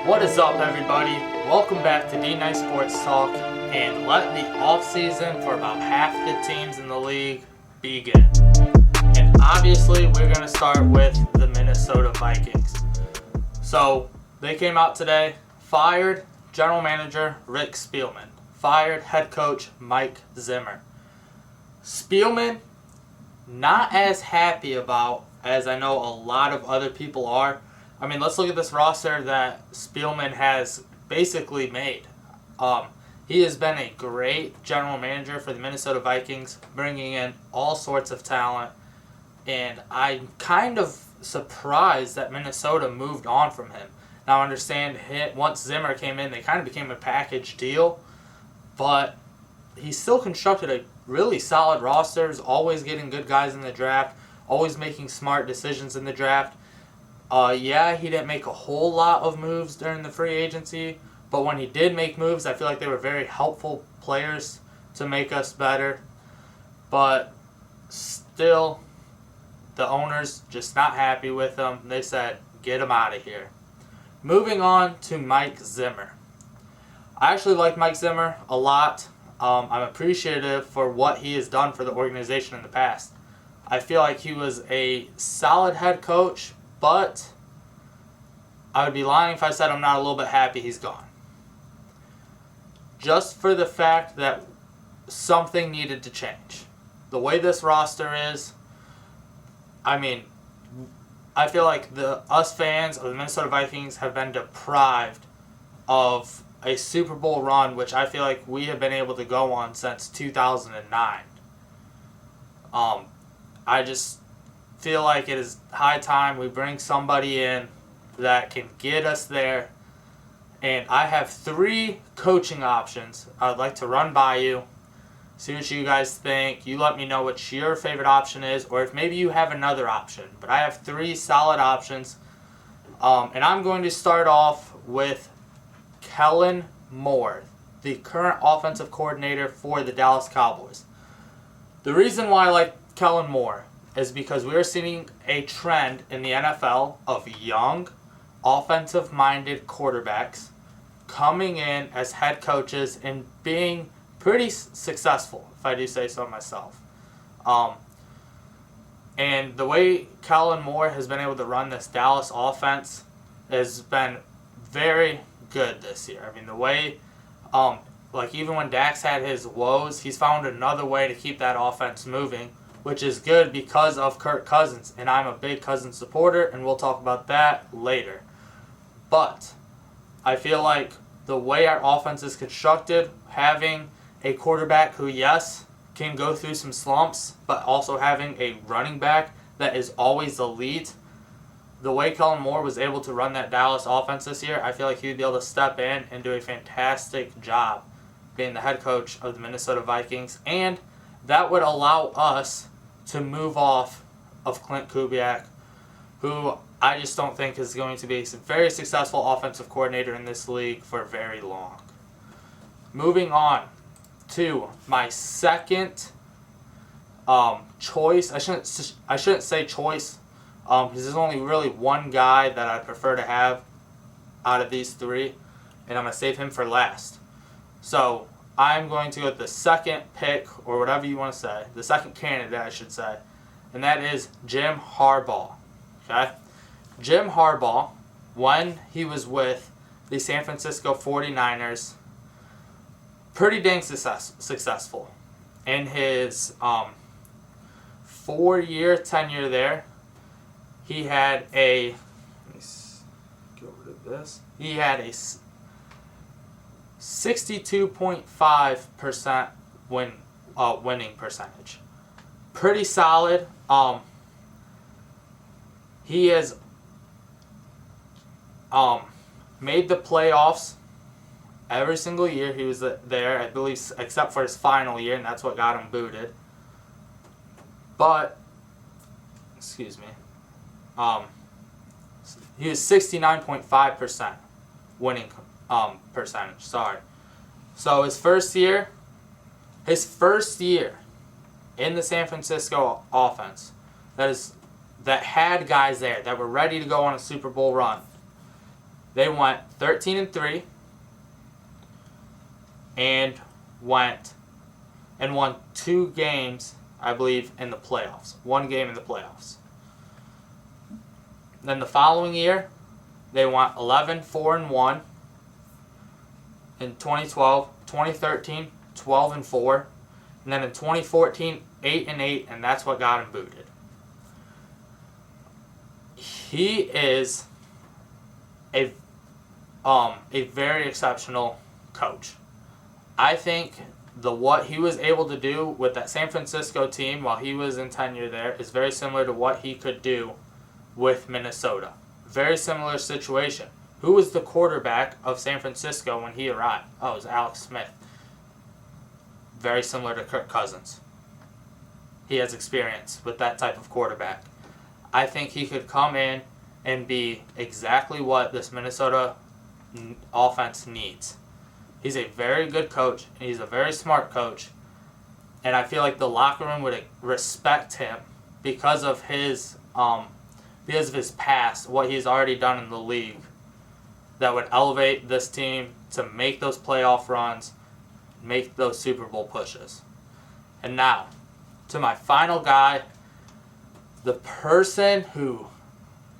What is up, everybody? Welcome back to D9 Sports Talk, and let the offseason for about half the teams in the league begin. And obviously, we're going to start with the Minnesota Vikings. So, they came out today, fired general manager Rick Spielman, fired head coach Mike Zimmer. Spielman, not as happy about as I know a lot of other people are. I mean, let's look at this roster that Spielman has basically made. He has been a great general manager for the Minnesota Vikings, bringing in all sorts of talent. And I'm kind of surprised that Minnesota moved on from him. Now, I understand once Zimmer came in, they kind of became a package deal. But he still constructed a really solid roster, is always getting good guys in the draft, always making smart decisions in the draft. He didn't make a whole lot of moves during the free agency, but when he did make moves, I feel like they were very helpful players to make us better. But still, the owners just not happy with him. They said, get him out of here. Moving on to Mike Zimmer. I actually like Mike Zimmer a lot. I'm appreciative for what he has done for the organization in the past. I feel like he was a solid head coach, but I would be lying if I said I'm not a little bit happy he's gone. Just for the fact that something needed to change. The way this roster is, I feel like us fans of the Minnesota Vikings have been deprived of a Super Bowl run, which I feel like we have been able to go on since 2009. I just feel like it is high time we bring somebody in that can get us there. And I have 3 coaching options I would like to run by you. See what you guys think. You let me know what your favorite option is, or if maybe you have another option. But I have 3 solid options. And I'm going to start off with Kellen Moore, the current offensive coordinator for the Dallas Cowboys. The reason why I like Kellen Moore is because we are seeing a trend in the NFL of young, offensive-minded quarterbacks coming in as head coaches and being pretty successful, if I do say so myself. And the way Kellen Moore has been able to run this Dallas offense has been very good this year. I mean, the way, even when Dax had his woes, he's found another way to keep that offense moving, which is good because of Kirk Cousins. And I'm a big Cousins supporter, and we'll talk about that later. But I feel like the way our offense is constructed, having a quarterback who, yes, can go through some slumps, but also having a running back that is always elite, the way Kellen Moore was able to run that Dallas offense this year, I feel like he would be able to step in and do a fantastic job being the head coach of the Minnesota Vikings. And that would allow us to move off of Clint Kubiak, who I just don't think is going to be a very successful offensive coordinator in this league for very long. Moving on to my second choice. I shouldn't say choice, because there's only really one guy that I prefer to have out of these 3, and I'm going to save him for last. So I'm going to go with the second pick, or whatever you want to say, the second candidate, I should say, and that is Jim Harbaugh. Okay? Jim Harbaugh, when he was with the San Francisco 49ers, pretty dang successful. In his 4-year tenure there, he had a, let me go over to this, he had a 62.5% winning percentage. Pretty solid. He has made the playoffs every single year he was there, I believe, except for his final year, and that's what got him booted. But, excuse me, he was 69.5% winning percentage. Sorry. So his first year in the San Francisco offense, that had guys there that were ready to go on a Super Bowl run, they went 13-3 and won 2 games, I believe, in the playoffs. 1 game in the playoffs. Then the following year, they went 11-4-1 in 2012, 2013, 12-4, and then in 2014, 8-8, and that's what got him booted. He is a very exceptional coach. I think what he was able to do with that San Francisco team while he was in tenure there is very similar to what he could do with Minnesota. Very similar situation. Who was the quarterback of San Francisco when he arrived? Oh, it was Alex Smith. Very similar to Kirk Cousins. He has experience with that type of quarterback. I think he could come in and be exactly what this Minnesota offense needs. He's a very good coach, and he's a very smart coach, and I feel like the locker room would respect him because of his past, what he's already done in the league, that would elevate this team to make those playoff runs, make those Super Bowl pushes. And now, to my final guy, the person who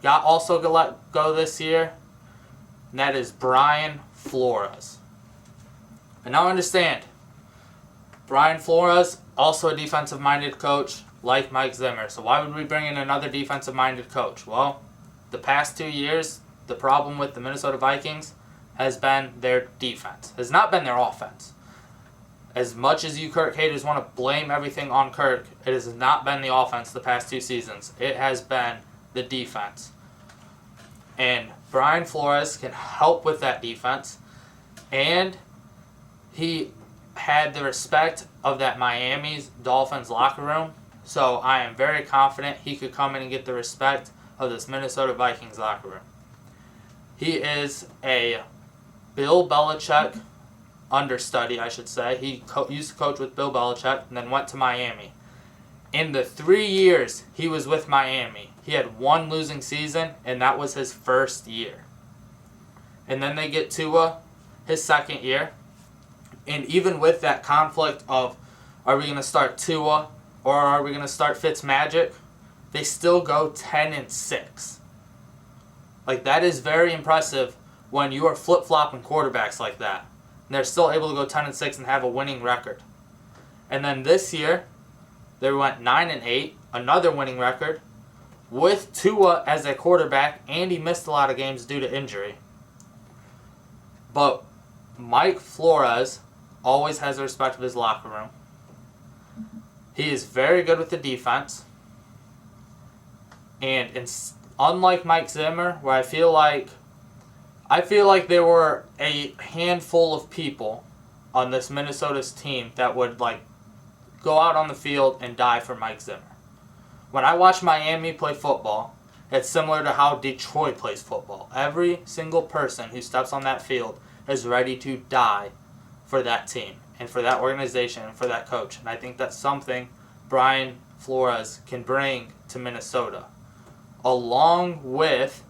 got also let go this year, and that is Brian Flores. And now understand, Brian Flores, also a defensive-minded coach like Mike Zimmer. So why would we bring in another defensive-minded coach? Well, the past 2 years, the problem with the Minnesota Vikings has been their defense. Has not been their offense. As much as you Kirk haters want to blame everything on Kirk, it has not been the offense the past 2 seasons. It has been the defense. And Brian Flores can help with that defense. And he had the respect of that Miami Dolphins locker room. So I am very confident he could come in and get the respect of this Minnesota Vikings locker room. He is a Bill Belichick understudy, I should say. He used to coach with Bill Belichick and then went to Miami. In the 3 years he was with Miami, he had 1 losing season, and that was his first year. And then they get Tua his second year. And even with that conflict of, are we going to start Tua or are we going to start Fitzmagic, they still go 10-6. Like, that is very impressive when you are flip-flopping quarterbacks like that. And they're still able to go 10-6 and have a winning record. And then this year, they went 9-8, another winning record, with Tua as a quarterback, and he missed a lot of games due to injury. But Mike Flores always has the respect of his locker room. He is very good with the defense. And unlike Mike Zimmer, where I feel like there were a handful of people on this Minnesota's team that would go out on the field and die for Mike Zimmer. When I watch Miami play football, it's similar to how Detroit plays football. Every single person who steps on that field is ready to die for that team and for that organization and for that coach. And I think that's something Brian Flores can bring to Minnesota, along with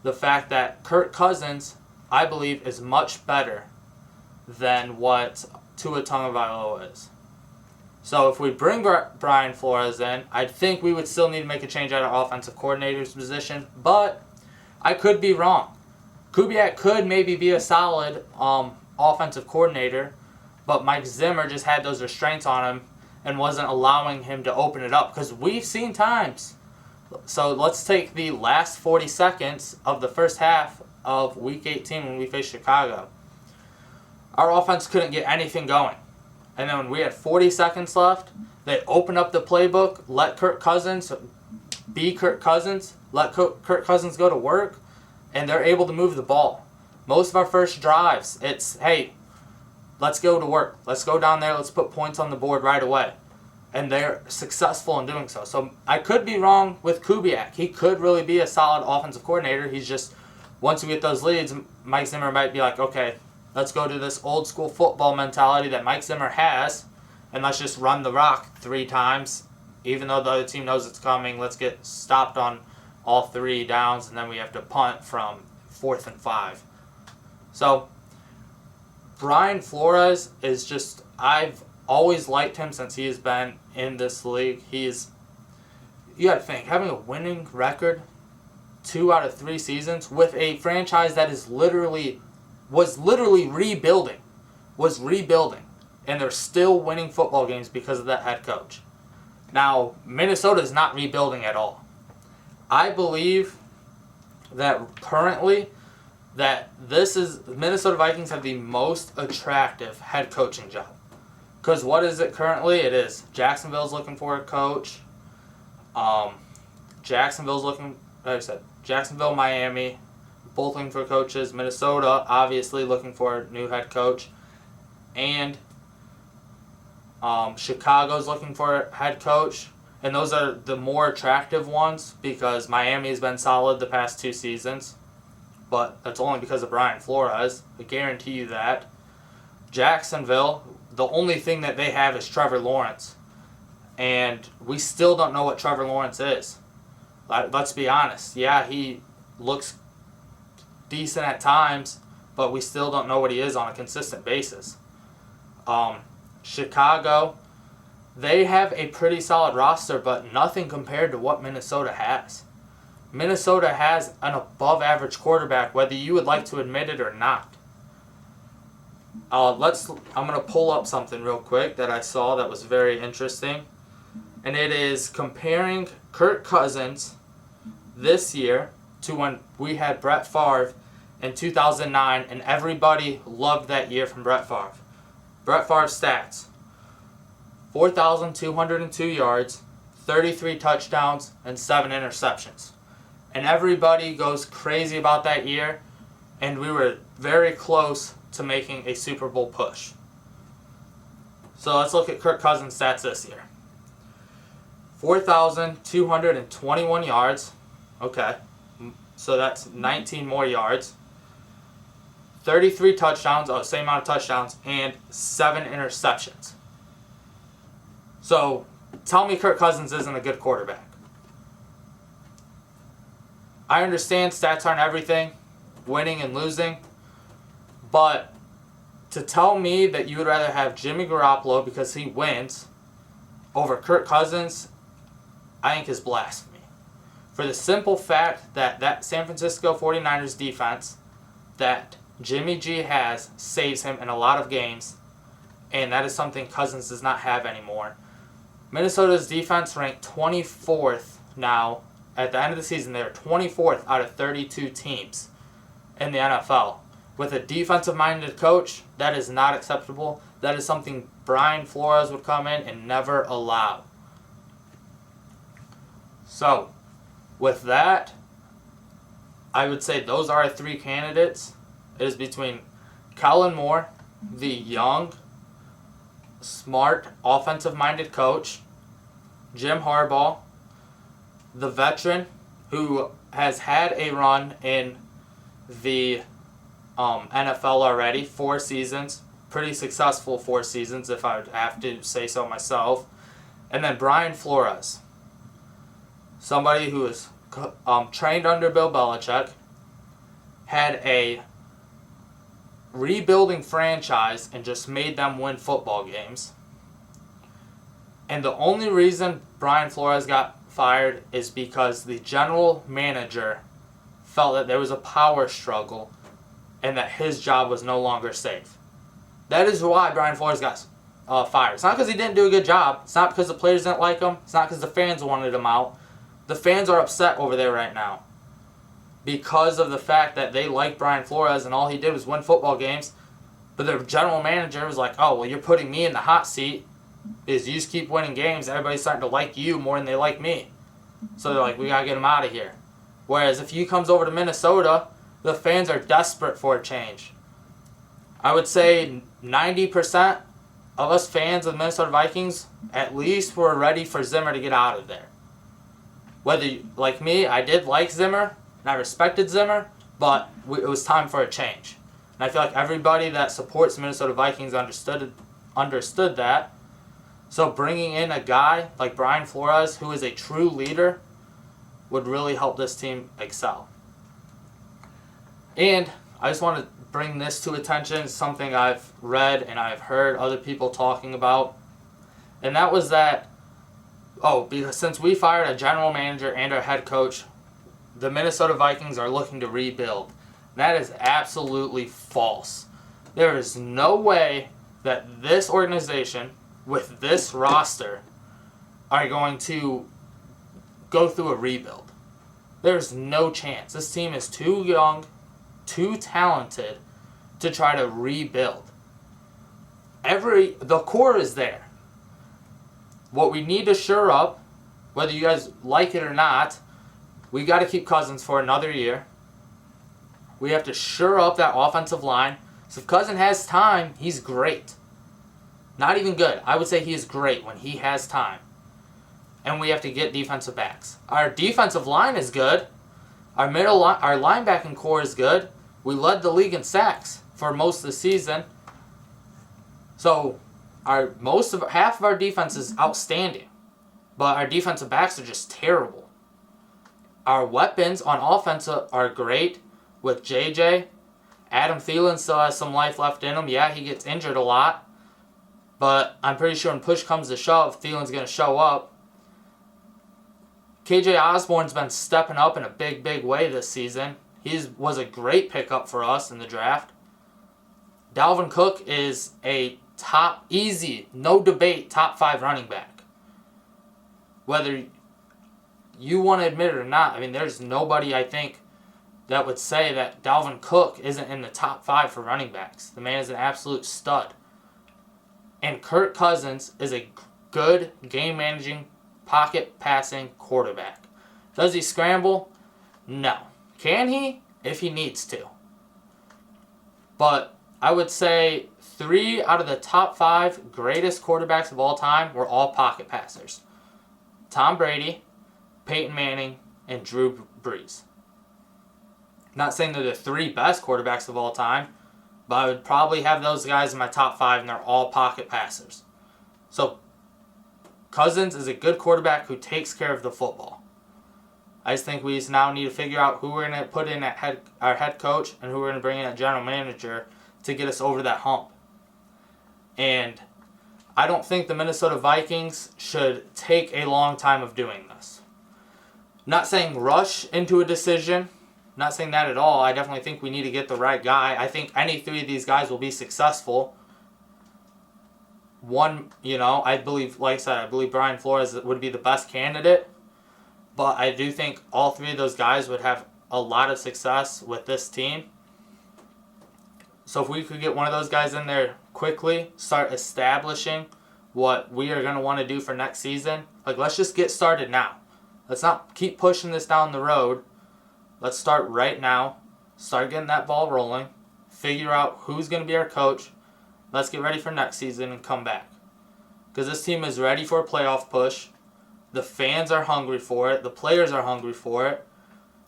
the fact that Kirk Cousins, I believe, is much better than what Tua Tagovailoa is. So if we bring Brian Flores in, I think we would still need to make a change at our offensive coordinator's position, but I could be wrong. Kubiak could maybe be a solid offensive coordinator, but Mike Zimmer just had those restraints on him and wasn't allowing him to open it up, because we've seen times. So let's take the last 40 seconds of the first half of Week 18 when we faced Chicago. Our offense couldn't get anything going. And then when we had 40 seconds left, they opened up the playbook, let Kirk Cousins be Kirk Cousins, let Kirk Cousins go to work, and they're able to move the ball. Most of our first drives, it's, hey, let's go to work. Let's go down there. Let's put points on the board right away. And they're successful in doing so. So I could be wrong with Kubiak. He could really be a solid offensive coordinator. He's just, once we get those leads, Mike Zimmer might be like, okay, let's go to this old school football mentality that Mike Zimmer has, and let's just run the rock 3 times. Even though the other team knows it's coming, let's get stopped on all 3 downs, and then we have to punt from 4th and 5. So, Brian Flores is just, I've always liked him since he has been in this league. You gotta think, having a winning record 2 out of 3 seasons with a franchise that was literally rebuilding, and they're still winning football games because of that head coach. Now, Minnesota is not rebuilding at all. I believe that currently Minnesota Vikings have the most attractive head coaching job. Because what is it currently? It is Jacksonville's looking for a coach. Jacksonville, Miami, both looking for coaches. Minnesota, obviously looking for a new head coach. And Chicago's looking for a head coach. And those are the more attractive ones because Miami has been solid the past 2 seasons. But that's only because of Brian Flores. I guarantee you that. Jacksonville, the only thing that they have is Trevor Lawrence. And we still don't know what Trevor Lawrence is. Let's be honest. Yeah, he looks decent at times, but we still don't know what he is on a consistent basis. Chicago, they have a pretty solid roster, but nothing compared to what Minnesota has. Minnesota has an above-average quarterback, whether you would like to admit it or not. I'm going to pull up something real quick that I saw that was very interesting. And it is comparing Kirk Cousins this year to when we had Brett Favre in 2009, and everybody loved that year from Brett Favre. Brett Favre's stats: 4,202 yards, 33 touchdowns, and 7 interceptions. And everybody goes crazy about that year, and we were very close to making a Super Bowl push. So let's look at Kirk Cousins' stats this year. 4,221 yards. Okay. So that's 19 more yards. 33 touchdowns, same amount of touchdowns, and 7 interceptions. So tell me Kirk Cousins isn't a good quarterback. I understand stats aren't everything, winning and losing, but to tell me that you would rather have Jimmy Garoppolo because he wins over Kirk Cousins, I think is blasphemy. For the simple fact that San Francisco 49ers defense that Jimmy G has saves him in a lot of games, and that is something Cousins does not have anymore. Minnesota's defense ranked 24th now. At the end of the season, they are 24th out of 32 teams in the NFL. With a defensive-minded coach, that is not acceptable. That is something Brian Flores would come in and never allow. So, with that, I would say those are our 3 candidates. It is between Kellen Moore, the young, smart, offensive-minded coach, Jim Harbaugh, the veteran who has had a run in the NFL already, 4 seasons, pretty successful 4 seasons if I would have to say so myself, and then Brian Flores, somebody who is trained under Bill Belichick, had a rebuilding franchise and just made them win football games. And the only reason Brian Flores got fired is because the general manager felt that there was a power struggle and that his job was no longer safe. That is why Brian Flores got fired. It's not because he didn't do a good job. It's not because the players didn't like him. It's not because the fans wanted him out. The fans are upset over there right now because of the fact that they like Brian Flores and all he did was win football games. But the general manager was like, oh, well, you're putting me in the hot seat. Is you just keep winning games, everybody's starting to like you more than they like me. So they're like, we got to get him out of here. Whereas if he comes over to Minnesota, the fans are desperate for a change. I would say 90% of us fans of the Minnesota Vikings, at least were ready for Zimmer to get out of there. Whether, like me, I did like Zimmer, and I respected Zimmer, but it was time for a change. And I feel like everybody that supports the Minnesota Vikings understood that. So bringing in a guy like Brian Flores, who is a true leader, would really help this team excel. And I just want to bring this to attention, something I've read and I've heard other people talking about. And that was that, because since we fired a general manager and our head coach, the Minnesota Vikings are looking to rebuild. And that is absolutely false. There is no way that this organization, with this roster, are going to go through a rebuild. There's no chance. This team is too young, too talented to try to rebuild. The core is there. What we need to shore up, whether you guys like it or not, we got to keep Cousins for another year. We have to shore up that offensive line. So if Cousins has time, he's great. Not even good. I would say he is great when he has time. And we have to get defensive backs. Our defensive line is good. Our linebacking core is good. We led the league in sacks for most of the season. So half of our defense is outstanding. But our defensive backs are just terrible. Our weapons on offense are great with JJ. Adam Thielen still has some life left in him. Yeah, he gets injured a lot. But I'm pretty sure when push comes to shove, Thielen's going to show up. KJ Osborne's been stepping up in a big, big way this season. He was a great pickup for us in the draft. Dalvin Cook is a easy, no debate, top 5 running back. Whether you want to admit it or not, I mean, there's nobody, I think, that would say that Dalvin Cook isn't in the top 5 for running backs. The man is an absolute stud. And Kirk Cousins is a good game-managing, pocket-passing quarterback. Does he scramble? No. Can he? If he needs to. But I would say 3 out of the top 5 greatest quarterbacks of all time were all pocket passers. Tom Brady, Peyton Manning, and Drew Brees. Not saying they're the 3 best quarterbacks of all time, but I would probably have those guys in my top 5, and they're all pocket passers. So Cousins is a good quarterback who takes care of the football. I just think we now need to figure out who we're going to put in at our head coach and who we're going to bring in at general manager to get us over that hump. And I don't think the Minnesota Vikings should take a long time of doing this. Not saying rush into a decision. Not saying that at all. I definitely think we need to get the right guy. I think any 3 of these guys will be successful. One, I believe, like I said, I believe Brian Flores would be the best candidate. But I do think all 3 of those guys would have a lot of success with this team. So if we could get one of those guys in there quickly, start establishing what we are going to want to do for next season, let's just get started now. Let's not keep pushing this down the road. Let's start right now. Start getting that ball rolling. Figure out who's going to be our coach. Let's get ready for next season and come back. Because this team is ready for a playoff push. The fans are hungry for it. The players are hungry for it.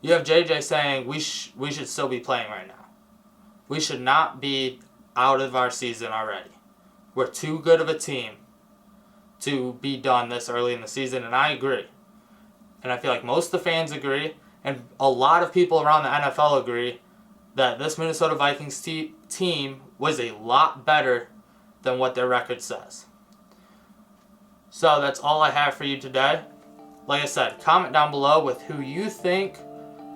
You have JJ saying we should still be playing right now. We should not be out of our season already. We're too good of a team to be done this early in the season, and I agree. And I feel like most of the fans agree, and a lot of people around the NFL agree that this Minnesota Vikings team was a lot better than what their record says. So that's all I have for you today. Like I said, comment down below with who you think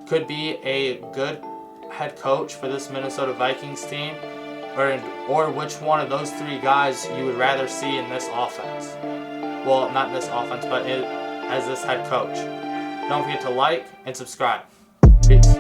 could be a good head coach for this Minnesota Vikings team, or which one of those 3 guys you would rather see in this offense. Well, not in this offense, but as this head coach. Don't forget to like and subscribe. Peace.